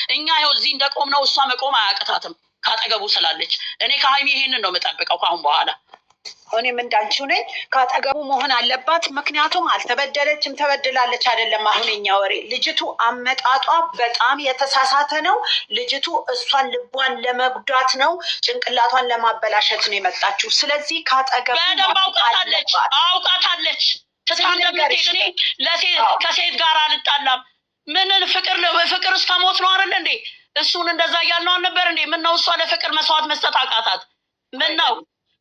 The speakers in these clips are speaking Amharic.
እኛ ይኸው እዚህ እንደቆምነው እሷ መቆም አያቅታትም ካጠገቡ ስላለች። እኔ ከሀይሚ ይሄንን ነው የምጠብቀው ካሁን በኋላ። እኔም እንዳንቺው ነኝ። ካጠገቡ መሆን አለባት። ምክንያቱም አልተበደለችም፣ ተበድላለች አይደለም። አሁን የኛ ወሬ ልጅቱ አመጣጧ በጣም የተሳሳተ ነው። ልጅቱ እሷን ልቧን ለመጉዳት ነው፣ ጭንቅላቷን ለማበላሸት ነው የመጣችው። ስለዚህ ካጠገቡ በደንብ አውቃታለች። ትታንደምትሄድ ከሴት ጋር አልጣላም። ምንን ፍቅር እስከ ሞት ነው አይደል እንዴ? እሱን እንደዛ እያልነው አልነበር እንዴ? ምነው እሷ ለፍቅር መስዋዕት መስጠት አቃታት? ምነው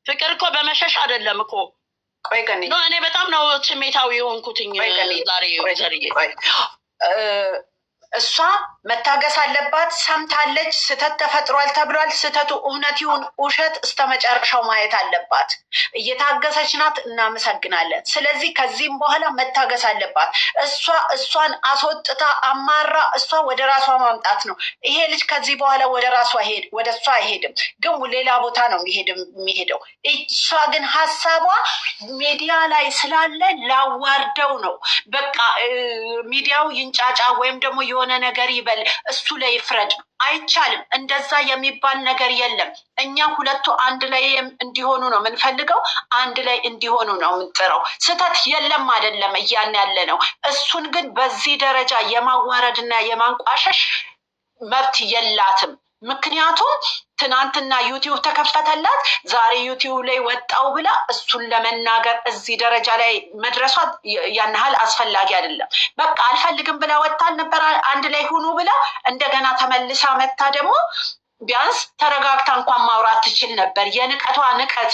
ፍቅር እኮ በመሸሽ አይደለም እኮ። ቆይ ገኒ ነው እኔ በጣም ነው ስሜታዊ የሆንኩትኝ ዛሬ ዘርዬ። እሷ መታገስ አለባት። ሰምታለች፣ ስህተት ተፈጥሯል ተብሏል። ስህተቱ እውነት ይሁን ውሸት እስከ መጨረሻው ማየት አለባት። እየታገሰች ናት፣ እናመሰግናለን። ስለዚህ ከዚህም በኋላ መታገስ አለባት። እሷን አስወጥታ አማራ እሷ ወደ ራሷ ማምጣት ነው። ይሄ ልጅ ከዚህ በኋላ ወደ እሷ አይሄድም፣ ግን ሌላ ቦታ ነው የሚሄደው። እሷ ግን ሀሳቧ ሚዲያ ላይ ስላለ ላዋርደው ነው። በቃ ሚዲያው ይንጫጫ ወይም ደግሞ የሆነ ነገር ይበል፣ እሱ ላይ ይፍረድ። አይቻልም። እንደዛ የሚባል ነገር የለም። እኛ ሁለቱ አንድ ላይ እንዲሆኑ ነው የምንፈልገው። አንድ ላይ እንዲሆኑ ነው የምንጥረው። ስህተት የለም አይደለም እያን ያለ ነው። እሱን ግን በዚህ ደረጃ የማዋረድና የማንቋሸሽ መብት የላትም። ምክንያቱም ትናንትና ዩቲዩብ ተከፈተላት፣ ዛሬ ዩቲዩብ ላይ ወጣው ብላ እሱን ለመናገር እዚህ ደረጃ ላይ መድረሷ ያን ያህል አስፈላጊ አይደለም። በቃ አልፈልግም ብላ ወጣል ነበር አንድ ላይ ሁኑ ብላ። እንደገና ተመልሳ መታ ደግሞ ቢያንስ ተረጋግታ እንኳን ማውራት ትችል ነበር። የንቀቷ ንቀት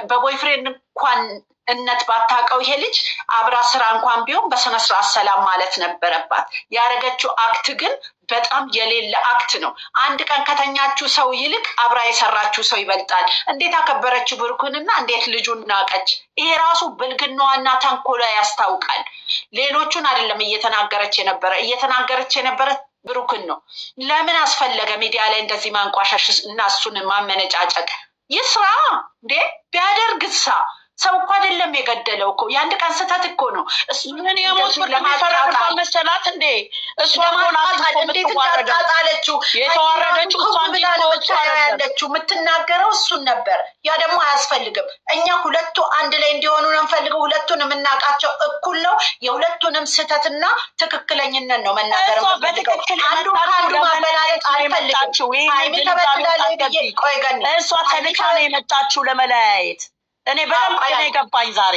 በቦይፍሬንድ እንኳን እነት ባታውቀው ይሄ ልጅ አብራ ስራ እንኳን ቢሆን በስነስርዓት ሰላም ማለት ነበረባት። ያደረገችው አክት ግን በጣም የሌለ አክት ነው። አንድ ቀን ከተኛችሁ ሰው ይልቅ አብራ የሰራችው ሰው ይበልጣል። እንዴት አከበረችው ብሩክንና እንዴት ልጁን ናቀች። ይሄ ራሱ ብልግናዋና ተንኮሏ ያስታውቃል። ሌሎቹን አይደለም እየተናገረች የነበረ ብሩክን ነው። ለምን አስፈለገ ሚዲያ ላይ እንደዚህ ማንቋሻሽ እና እሱን ማመነጫጨቅ? ይስራ እንዴ ቢያደርግሳ ሰው እኮ አይደለም የገደለው እኮ የአንድ ቀን ስህተት እኮ ነው። እሱን የሞት ለማፈራረቅ መሰላት እንዴ? እሷ እንዴት እንዳጣጣለችው የተዋረደችው ያለችው የምትናገረው እሱን ነበር። ያ ደግሞ አያስፈልግም። እኛ ሁለቱ አንድ ላይ እንዲሆኑ ነው እንፈልገው። ሁለቱን የምናውቃቸው እኩል ነው። የሁለቱንም ስህተትና ትክክለኝነት ነው መናገር። አንዱ ከአንዱ ማበላለጥ አልፈልግም። እሷ ተልካ ነው የመጣችው ለመለያየት። እኔ በደንብ ነው የገባኝ ዛሬ።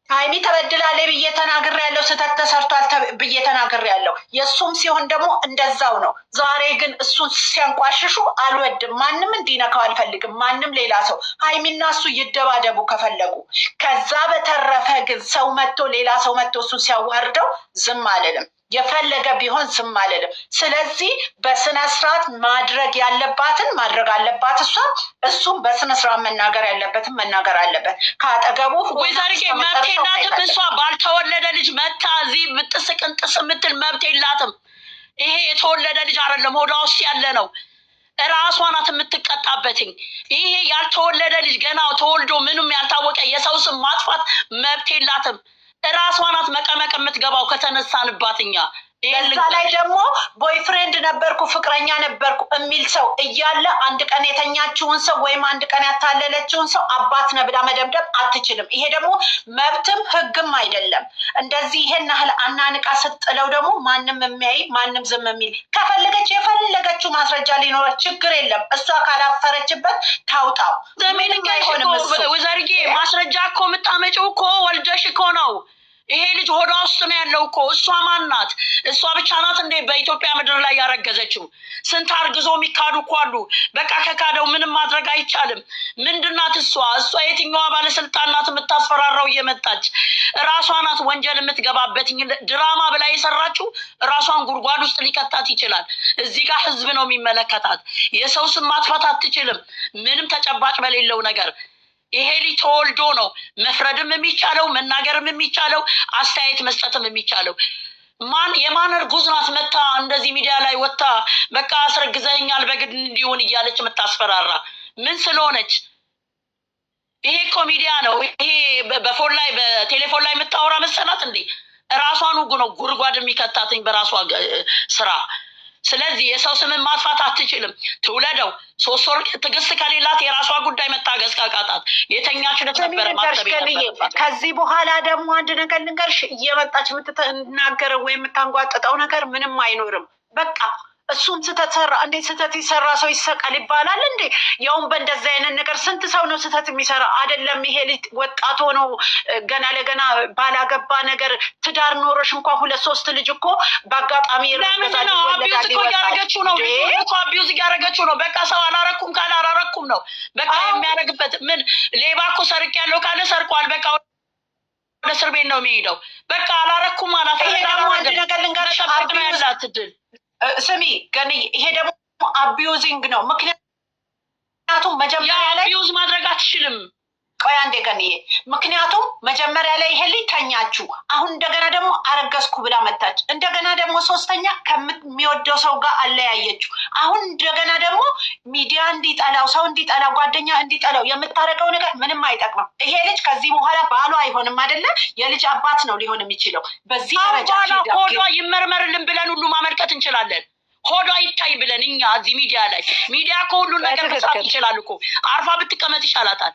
ሀይሚ ተበድላለች ብዬ ተናግሬያለሁ። ስህተት ተሰርቷል ብዬ ተናግሬያለሁ። የእሱም ሲሆን ደግሞ እንደዛው ነው። ዛሬ ግን እሱን ሲያንቋሽሹ አልወድም። ማንም እንዲነካው አልፈልግም። ማንም ሌላ ሰው ሀይሚና እሱ ይደባደቡ ከፈለጉ። ከዛ በተረፈ ግን ሌላ ሰው መጥቶ እሱን ሲያዋርደው ዝም አልልም። የፈለገ ቢሆን ዝም አልልም። ስለዚህ በስነስርዓት ማድረግ ያለባትን ማድረግ አለባት። እሱም በስነስርዓት መናገር ያለበትን መናገር አለበት። ከአጠገቡ ወይዘሪት መብት የላትም። እሷ ባልተወለደ ልጅ መታ እዚህ ብጥስ ቅንጥስ የምትል መብት የላትም። ይሄ የተወለደ ልጅ አይደለም፣ ሆዷ ውስጥ ያለ ነው። ራሷ ናት የምትቀጣበትኝ። ይሄ ያልተወለደ ልጅ ገና ተወልዶ ምንም ያልታወቀ የሰው ስም ማጥፋት መብት የላትም። ራሷ ናት መቀመቅ የምትገባው ከተነሳንባት እኛ። በዛ ላይ ደግሞ ቦይፍሬንድ ነበርኩ ፍቅረኛ ነበርኩ የሚል ሰው እያለ አንድ ቀን የተኛችውን ሰው ወይም አንድ ቀን ያታለለችውን ሰው አባት ነህ ብላ መደምደም አትችልም። ይሄ ደግሞ መብትም ህግም አይደለም። እንደዚህ ይሄን ያህል አናንቃ ስትጥለው ደግሞ ማንም የሚያይ ማንም ዝም የሚል ከፈለገች የፈለገችው ማስረጃ ሊኖረች ችግር የለም። እሷ ካላፈረችበት ታውጣው። ዘሜንኛ አይሆንም። ወዘርጌ ማስረጃ እኮ የምታመጪው እኮ ወልደሽ እኮ ነው። ይሄ ልጅ ሆዷ ውስጥ ነው ያለው እኮ። እሷ ማን ናት? እሷ ብቻ ናት እንዴ በኢትዮጵያ ምድር ላይ ያረገዘችው? ስንት አርግዞ የሚካዱ እኮ አሉ። በቃ ከካደው ምንም ማድረግ አይቻልም። ምንድናት እሷ? የትኛዋ ባለስልጣን ናት የምታስፈራራው እየመጣች? ራሷ ናት ወንጀል የምትገባበት። ድራማ ብላ የሰራችው ራሷን ጉድጓድ ውስጥ ሊከታት ይችላል። እዚህ ጋር ህዝብ ነው የሚመለከታት። የሰው ስም ማጥፋት አትችልም፣ ምንም ተጨባጭ በሌለው ነገር። ይሄ ልጅ ተወልዶ ነው መፍረድም የሚቻለው መናገርም የሚቻለው አስተያየት መስጠትም የሚቻለው። የማን እርጉዝ ናት መታ እንደዚህ ሚዲያ ላይ ወጣ በቃ አስረግዘኛል በግድ እንዲሆን እያለች የምታስፈራራ? ምን ስለሆነች? ይሄ እኮ ሚዲያ ነው። ይሄ በፎን ላይ በቴሌፎን ላይ የምታወራ መሰላት እንዴ? ራሷን ነው ጉድጓድ የሚከታትኝ በራሷ ስራ። ስለዚህ የሰው ስምን ማጥፋት አትችልም። ትውለደው 3 ወር ትዕግስት ከሌላት የራሷ ጉዳይ መታገስ ካቃታት የተኛችነት ነበረ ማሰብ የነበረባት። ከዚህ በኋላ ደግሞ አንድ ነገር ልንገርሽ፣ እየመጣች የምትናገረው ወይም የምታንጓጥጠው ነገር ምንም አይኖርም። በቃ እሱም ስህተት ሰራ። እንዴት ስህተት ይሰራ ሰው ይሰቃል ይባላል እንዴ? ያውም በእንደዚህ አይነት ነገር ስንት ሰው ነው ስህተት የሚሰራ? አይደለም ይሄ ልጅ ወጣት ሆኖ ገና ለገና ባላገባ ነገር ትዳር ኖሮሽ እንኳ 2-3 ልጅ እኮ በአጋጣሚ ለምንድን ነው አቢዩዝ እኮ እያደረገችው ነው? እኮ አቢዩዝ እያደረገችው ነው። በቃ ሰው አላረኩም ካለ አላረኩም ነው በቃ የሚያደርግበት። ምን ሌባ እኮ ሰርቅ ያለው ካለ ሰርቋል። በቃ ወደ እስር ቤት ነው የሚሄደው። በቃ አላረኩም አላት። ይሄ ደግሞ አንድ ነገር ልንገርሽ፣ ያላት እድል ስሚ ገኒ፣ ይሄ ደግሞ አቢዩዚንግ ነው። ምክንያቱም መጀመሪያ ላይ አቢዩዝ ማድረግ አትችልም። ቆይ አንዴ ገኒ፣ ምክንያቱም መጀመሪያ ላይ ይሄ ልጅ ተኛችሁ፣ አሁን እንደገና ደግሞ አረገዝኩ ብላ መታች። እንደገና ደግሞ 3ኛ ከሚወደው ሰው ጋር አለያየችው። አሁን እንደገና ደግሞ ሚዲያ እንዲጠላው፣ ሰው እንዲጠላው፣ ጓደኛ እንዲጠላው የምታደርገው ነገር ምንም አይጠቅምም። ይሄ ልጅ ከዚህ በኋላ ባሏ አይሆንም አይደለ? የልጅ አባት ነው ሊሆን የሚችለው። በዚህ ደረጃ ሆዷ ይመርመርልን ብለን ሁሉ ማመልከት እንችላለን። ሆዷ ይታይ ብለን እኛ እዚህ ሚዲያ ላይ ሚዲያ ከሁሉን ነገር መስራት ይችላል እኮ። አርፋ ብትቀመጥ ይሻላታል።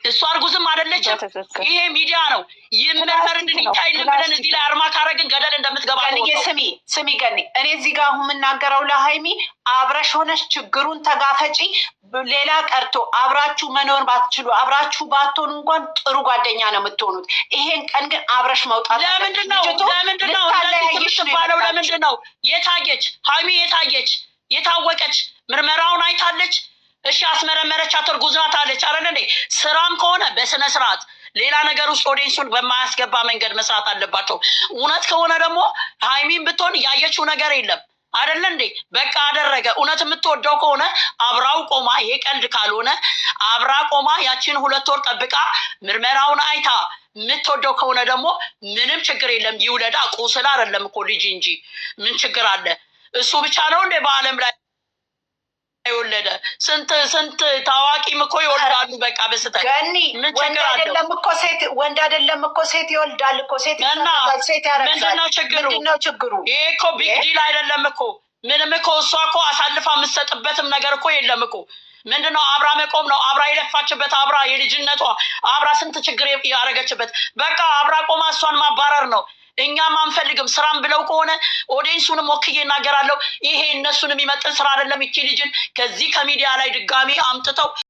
እሷ እርጉዝም አይደለችም። ይሄ ሚዲያ ነው። ይመርመርልን ይታይልን ብለን እዚህ ላይ አርማ ካረግን ገደል እንደምትገባ ስሚ ገኒ፣ እኔ እዚህ ጋር አሁን የምናገረው ለሀይሚ አብረሽ ሆነሽ ችግሩን ተጋፈጪ። ሌላ ቀርቶ አብራችሁ መኖር ባትችሉ፣ አብራችሁ ባትሆኑ እንኳን ጥሩ ጓደኛ ነው የምትሆኑት። ይሄን ቀን ግን አብረሽ መውጣት ለምንድን ነው የምትባለው? ለምንድን ነው የታየች ሀይሚ የታየች የታወቀች ምርመራውን አይታለች። እሺ አስመረመረቻት፣ እርጉዝ ናት አለች አይደል እንዴ? ስራም ከሆነ በስነ ስርዓት ሌላ ነገር ውስጥ ኦዲየንሱን በማያስገባ መንገድ መስራት አለባቸው። እውነት ከሆነ ደግሞ ሀይሚን ብትሆን ያየችው ነገር የለም አይደለ እንዴ? በቃ አደረገ። እውነት የምትወደው ከሆነ አብራው ቆማ፣ ይሄ ቀልድ ካልሆነ አብራ ቆማ ያችን 2 ወር ጠብቃ ምርመራውን አይታ የምትወደው ከሆነ ደግሞ ምንም ችግር የለም። ይውለዳ። ቁስል አይደለም እኮ ልጅ እንጂ ምን ችግር አለ? እሱ ብቻ ነው እንዴ በአለም ላይ የወለደ? ስንት ታዋቂም እኮ ይወልዳሉ። በቃ በስተት ገኒ፣ ወንድ አይደለም እኮ ሴት፣ ወንድ አይደለም እኮ ሴት ይወልዳል እኮ ሴት ያረግዛል። ምንድነው ችግሩ? ይሄ እኮ ቢግ ዲል አይደለም እኮ ምንም እኮ። እሷ እኮ አሳልፋ የምትሰጥበትም ነገር እኮ የለም እኮ። ምንድነው አብራ መቆም ነው። አብራ የለፋችበት፣ አብራ የልጅነቷ አብራ ስንት ችግር ያደረገችበት። በቃ አብራ ቆማ እሷን ማባረር ነው። እኛም አንፈልግም። ስራም ብለው ከሆነ ኦዲየንሱንም ወክዬ እናገራለሁ። ይሄ እነሱን የሚመጥን ስራ አይደለም። ይቺ ልጅን ከዚህ ከሚዲያ ላይ ድጋሚ አምጥተው